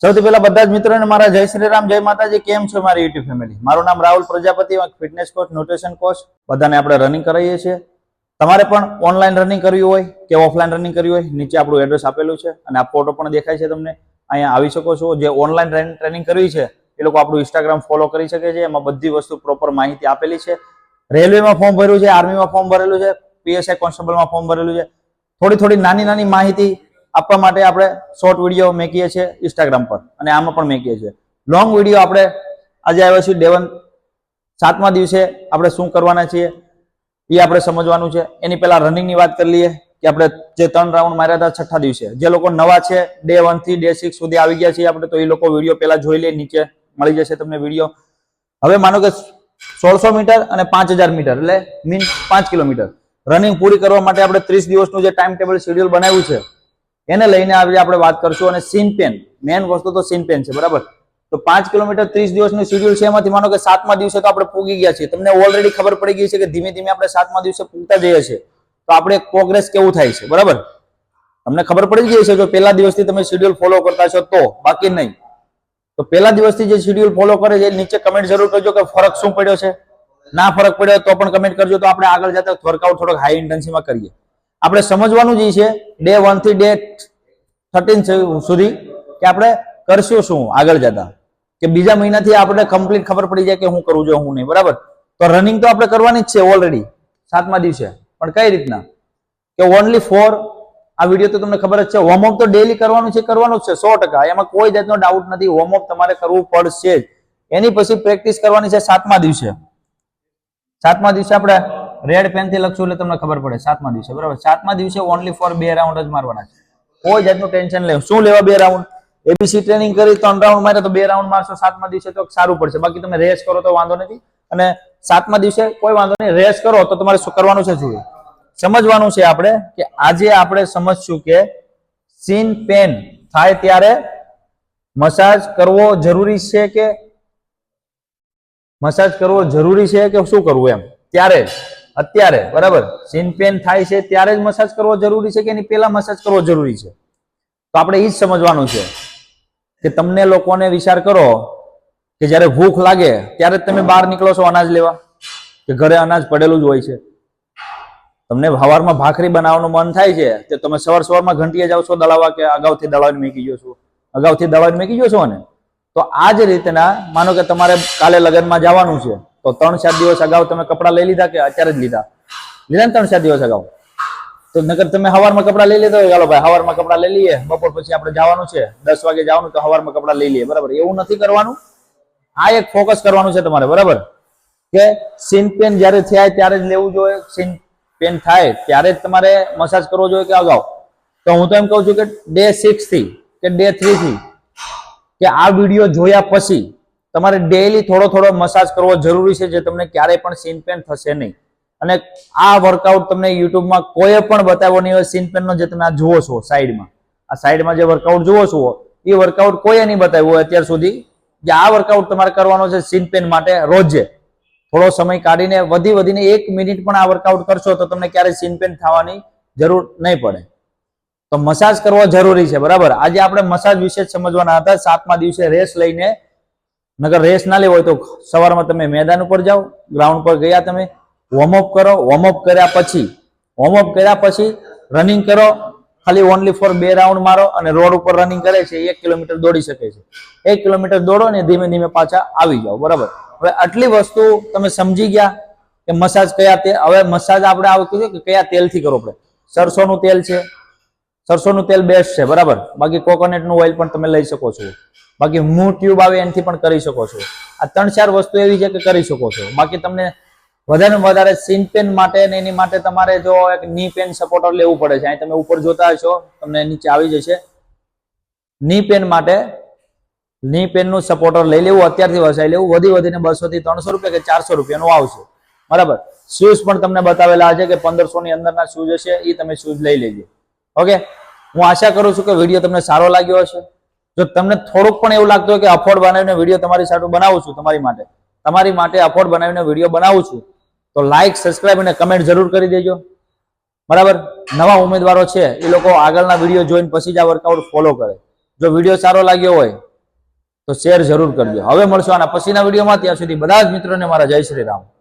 સૌથી પહેલા બધા જ મિત્રોને મારા જય શ્રી રામ, જય માતાજી. કેમ છો મારી યુટ્યુબ ફેમિલી? મારું નામ Rahul Prajapati, fitness coach, nutrition coach. બધાને આપણે રનિંગ કરાવીએ છીએ. તમારે પણ ઓનલાઈન રનિંગ કરવી હોય કે ઓફલાઈન રનિંગ કરવી હોય, નીચે આપણું એડ્રેસ આપેલું છે અને આ ફોટો પણ દેખાય છે તમને. અહીંયા આવી શકો છો. જે ઓનલાઈન ટ્રેનિંગ કરવી છે એ લોકો આપણું ઇન્સ્ટાગ્રામ ફોલો કરી શકે છે. એમાં બધી વસ્તુ પ્રોપર માહિતી આપેલી છે. રેલવેમાં ફોર્મ ભર્યું છે, આર્મીમાં ફોર્મ ભરેલું છે, પીએસઆઈ કોન્સ્ટેબલમાં ફોર્મ ભરેલું છે. થોડી નાની માહિતી આપવા માટે આપણે શોર્ટ વિડીયો મેકીએ છીએ ઇન્સ્ટાગ્રામ પર અને આમાં પણ મેકીએ છીએ. લોંગ વિડીયો આપણે આજે આવ્યા છીએ ડે 1 7મા દિવસે આપણે શું કરવાના છીએ એ આપણે સમજવાનું છે. એની પહેલા રનિંગની વાત કરી લઈએ કે આપણે જે 3 રાઉન્ડ માર્યા હતા 6થા દિવસે. જે લોકો નવા છે ડે 1 થી ડે 6 સુધી આવી ગયા છે આપણે, તો એ લોકો વિડીયો પહેલા જોઈ લે, નીચે મળી જશે તમને વિડીયો. હવે માનો કે 1600 મીટર અને 5000 મીટર એટલે મીન 5 કિલોમીટર રનિંગ પૂરી કરવા માટે આપણે 30 દિવસનું જે ટાઈમ ટેબલ શેડ્યુલ બનાવ્યું છે એને લઈને આજે આપણે વાત કરશું. અને સીન પેન, મેન વસ્તુ તો સીન પેન છે, બરાબર? તો 5 કિલોમીટર 30 દિવસનું શેડ્યુલ છે. એમાંથી માનો કે 7મા દિવસે તો આપણે પૂગી ગયા છીએ. તમને ઓલરેડી ખબર પડી ગઈ છે કે ધીમે ધીમે આપણે 7મા દિવસે પૂગતા જઈએ છીએ, તો આપણે પ્રોગ્રેસ કેવું થાય છે, બરાબર? તમને ખબર પડી ગઈ છે જો પહેલા દિવસથી તમે શેડ્યુલ ફોલો કરતા છો તો, બાકી નહીં. તો પહેલા દિવસથી જે શેડ્યુલ ફોલો કરે છે નીચે કમેન્ટ જરૂર કરજો કે ફરક શું પડ્યો છે. ના ફરક પડ્યો તો પણ કમેન્ટ કરજો, તો આપણે આગળ જતા વર્કઆઉટ થોડોક હાઈ ઇન્ટેન્સિટીમાં કરીએ. આપણે સમજવાનું જ છે ડે 1 થી ડે 13 સુધી કે આપણે કરશું શું આગળ જતા, કે બીજા મહિનાથી આપણે કમ્પ્લીટ ખબર પડી જાય કે હું કરવું જોઈએ હું નહીં, બરાબર? તો રનિંગ તો આપણે કરવાની જ છે ઓલરેડી 7મા દિવસે, પણ કઈ રીતના કે ઓનલી ફોર આ વિડીયો તો તમને ખબર જ છે. વોર્મઅપ તો ડેલી કરવાનું છે, કરવાનું જ છે 100%. એમાં કોઈ જાતનો ડાઉટ નથી. વોર્મઅપ તમારે કરવું પડશે જ. એની પછી પ્રેક્ટિસ કરવાની છે 7મા દિવસે. 7મા દિવસે આપણે રેડ પેન થી લખશું એટલે તમને ખબર પડે 7મા દિવસે, બરાબર? 7મા દિવસે ઓનલી ફોર 2 રાઉન્ડ જ મારવાના છે. કોઈ જાતનું ટેન્શન લે. શું લેવા 2 રાઉન્ડ? એબીસી ટ્રેનિંગ કરી 3 રાઉન્ડ મારે તો 2 રાઉન્ડ મારશો 7મા દિવસે તો સારું પડશે. બાકી તમે રેસ કરો તો વાંધો નથી, અને 7મા દિવસે કોઈ વાંધો નહીં. રેસ કરો તો તમારે શું કરવાનું છે, શું સમજવાનું છે આપણે કે આજે આપણે સમજશું કે સીન પેન થાય ત્યારે મસાજ કરવો જરૂરી છે કે શું કરવું એમ ત્યારે અત્યારે, બરાબર? સીન પેન થાય છે ત્યારે જ મસાજ કરવો જરૂરી છે કે એની પહેલા મસાજ કરવો જરૂરી છે? તો આપણે એ જ સમજવાનું છે કે તમને લોકોને વિચાર કરો કે જ્યારે ભૂખ લાગે ત્યારે જ તમે બહાર નીકળો છો અનાજ લેવા, કે ઘરે અનાજ પડેલું જ હોય છે? તમને સવારમાં ભાખરી બનાવવાનું મન થાય છે તો તમે સવારમાં ઘંટીએ જાવ છો દળાવવા, કે અગાઉથી દળાવીને મૂકી ગયો છો ને? તો આ જ રીતના માનો કે તમારે કાલે લગ્નમાં જવાનું છે, તો 3-4 દિવસ અગાઉ તમે કપડાં લઈ લીધા કે અત્યારે જ લીધા ને 3-4 દિવસ અગાઉ? તો નકર તમે સવારમાં કપડાં લઈ લીધા હોય, ચાલો ભાઈ સવારમાં કપડાં લઈ લઈએ, બપોર પછી આપણે જવાનું છે 10 વાગે જવાનું, તો સવારમાં કપડાં લઈ લઈએ, બરાબર? એવું નથી કરવાનું. આ એક ફોકસ કરવાનું છે તમારે, બરાબર? કે સીન પેન જ્યારે થાય ત્યારે જ લેવું જોઈએ. સીન પેન થાય ત્યારે જ તમારે મસાજ કરવો જોઈએ કે અગાઉ? તો હું તો એમ કહું છું કે ડે 6 થી કે ડે 3 થી કે આ વિડીયો જોયા પછી તમારે ડેઈલી થોડો મસાજ કરવો જરૂરી છે, જે તમને ક્યારેય પણ સીન પેન થશે નહીં. અને આ વર્કઆઉટ તમને યુટ્યુબમાં કોઈ પણ બતાવ્યો નહીં હોય. સીન પેનનો જે તમે આ જુઓ છો સાઈડમાં, આ સાઈડમાં જે વર્કઆઉટ જુઓ છો એ વર્કઆઉટ કોઈએ નહીં બતાવ્યું હોય અત્યાર સુધી. જે આ વર્કઆઉટ તમારે કરવાનો છે સીન પેન માટે રોજે થોડો સમય કાઢીને વધીને 1 મિનિટ પણ આ વર્કઆઉટ કરશો તો તમને ક્યારેય સીન પેન થવાની જરૂર નહીં પડે. તો મસાજ કરવો જરૂરી છે, બરાબર? આજે આપણે મસાજ વિશે જ સમજવાના હતા. 7મા દિવસે રેસ લઈને, નગર રેસ ના લેવો હોય તો સવારમાં તમે મેદાન ઉપર જાઓ, ગ્રાઉન્ડ પર ગયા, તમે વોર્મઅપ કરો. વોર્મઅપ કર્યા પછી રનિંગ કરો. ખાલી ઓનલી ફોર 2 રાઉન્ડ મારો, અને રોડ ઉપર રનિંગ કરે છે 1 કિલોમીટર દોડી શકે છે. 1 કિલોમીટર દોડો ને ધીમે પાછા આવી જાઓ, બરાબર? હવે આટલી વસ્તુ તમે સમજી ગયા કે મસાજ કયા તેલ. હવે મસાજ આપણે આવું કીધું કે કયા તેલથી કરો. આપણે સરસોનું તેલ છે, સરસોનું તેલ બેસ્ટ છે, બરાબર? બાકી કોકોનટનું ઓઇલ પણ તમે લઈ શકો છો. બાકી મૂ ટ્યુબ આવે એનાથી પણ કરી શકો છો. આ 3-4 વસ્તુ એવી છે કે કરી શકો છો. બાકી તમને વધારે સીન પેન માટે ને એની માટે તમારે જો એક ની પેન સપોર્ટર લેવું પડે છે. અહીં તમે ઉપર જોતા હશો, તમને નીચે આવી જશે. ની પેન માટે ની પેનનું સપોર્ટર લઈ લેવું, અત્યારથી વસાઈ લેવું. વધીને 200 થી 300 રૂપિયા કે 400 રૂપિયાનું આવશે, બરાબર? શૂઝ પણ તમને બતાવેલા છે કે 1500 ની અંદરના શૂઝ હશે, એ તમે શૂઝ લઈ લેજો. ઓકે, હું આશા કરું છું કે વિડીયો તમને સારો લાગ્યો હશે. જો તમને થોડુંક પણ એવું લાગતું હોય કે અફોર્ડ બનાવીને વિડીયો તમારી સાથે બનાવું છું, તમારી માટે અફોર્ડ બનાવીને વિડીયો બનાવું છું, તો લાઈક, સબસ્ક્રાઇબ અને કમેન્ટ જરૂર કરી દેજો, બરાબર? નવા ઉમેદવારો છે એ લોકો આગળના વિડીયો જોઈને પછી જ આ વર્કઆઉટ ફોલો કરે. જો વિડીયો સારો લાગ્યો હોય તો શેર જરૂર કરજો. હવે મળશું આના પછીના વિડીયોમાં. ત્યાં સુધી બધા જ મિત્રોને મારા જય શ્રી રામ.